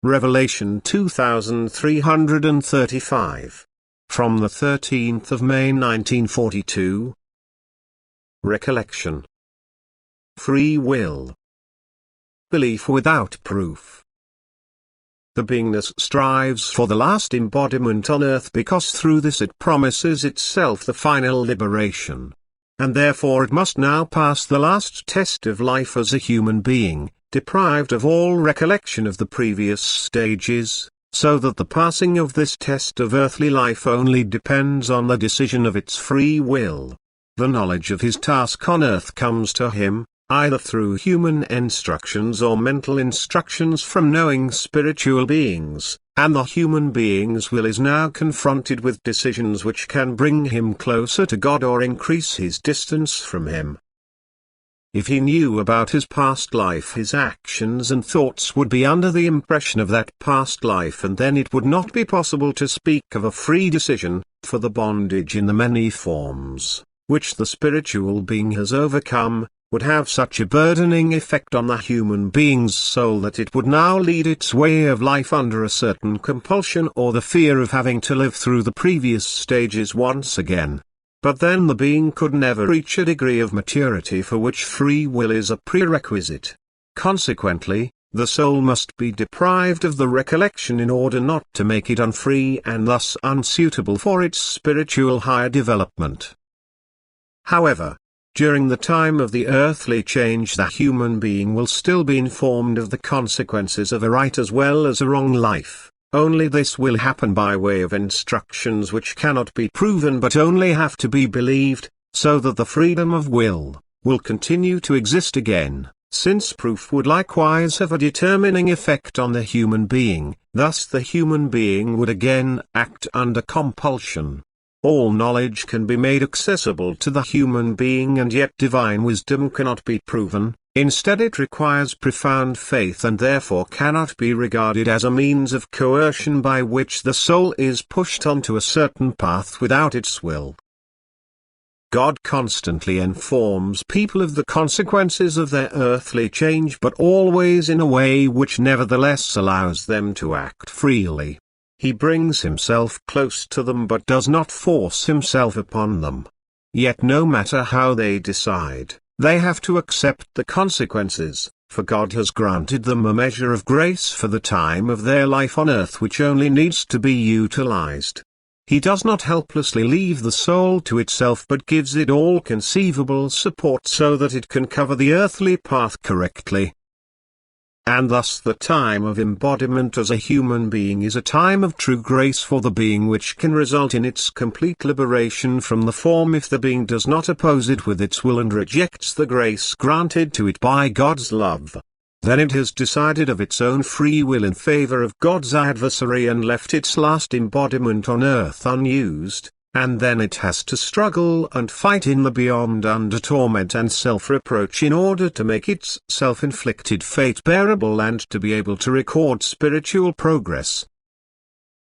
Revelation 2335. From the 13th of May 1942. Recollection. Free will. Belief without proof. The beingness strives for the last embodiment on earth because through this it promises itself the final liberation. And therefore it must now pass the last test of life as a human being, deprived of all recollection of the previous stages, so that the passing of this test of earthly life only depends on the decision of its free will. The knowledge of his task on earth comes to him, either through human instructions or mental instructions from knowing spiritual beings, and the human being's will is now confronted with decisions which can bring him closer to God or increase his distance from him. If he knew about his past life, his actions and thoughts would be under the impression of that past life, and then it would not be possible to speak of a free decision, for the bondage in the many forms, which the spiritual being has overcome, would have such a burdening effect on the human being's soul that it would now lead its way of life under a certain compulsion or the fear of having to live through the previous stages once again. But then the being could never reach a degree of maturity for which free will is a prerequisite. Consequently, the soul must be deprived of the recollection in order not to make it unfree and thus unsuitable for its spiritual higher development. However, during the time of the earthly change the human being will still be informed of the consequences of a right as well as a wrong life. Only this will happen by way of instructions which cannot be proven but only have to be believed, so that the freedom of will continue to exist again, since proof would likewise have a determining effect on the human being, thus the human being would again act under compulsion. All knowledge can be made accessible to the human being and yet divine wisdom cannot be proven. Instead it requires profound faith and therefore cannot be regarded as a means of coercion by which the soul is pushed onto a certain path without its will. God constantly informs people of the consequences of their earthly change, but always in a way which nevertheless allows them to act freely. He brings himself close to them but does not force himself upon them. Yet no matter how they decide, they have to accept the consequences, for God has granted them a measure of grace for the time of their life on earth which only needs to be utilized. He does not helplessly leave the soul to itself but gives it all conceivable support so that it can cover the earthly path correctly. And thus the time of embodiment as a human being is a time of true grace for the being which can result in its complete liberation from the form if the being does not oppose it with its will and rejects the grace granted to it by God's love. Then it has decided of its own free will in favor of God's adversary and left its last embodiment on earth unused, and then it has to struggle and fight in the beyond under torment and self-reproach in order to make its self-inflicted fate bearable and to be able to record spiritual progress.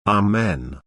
Amen.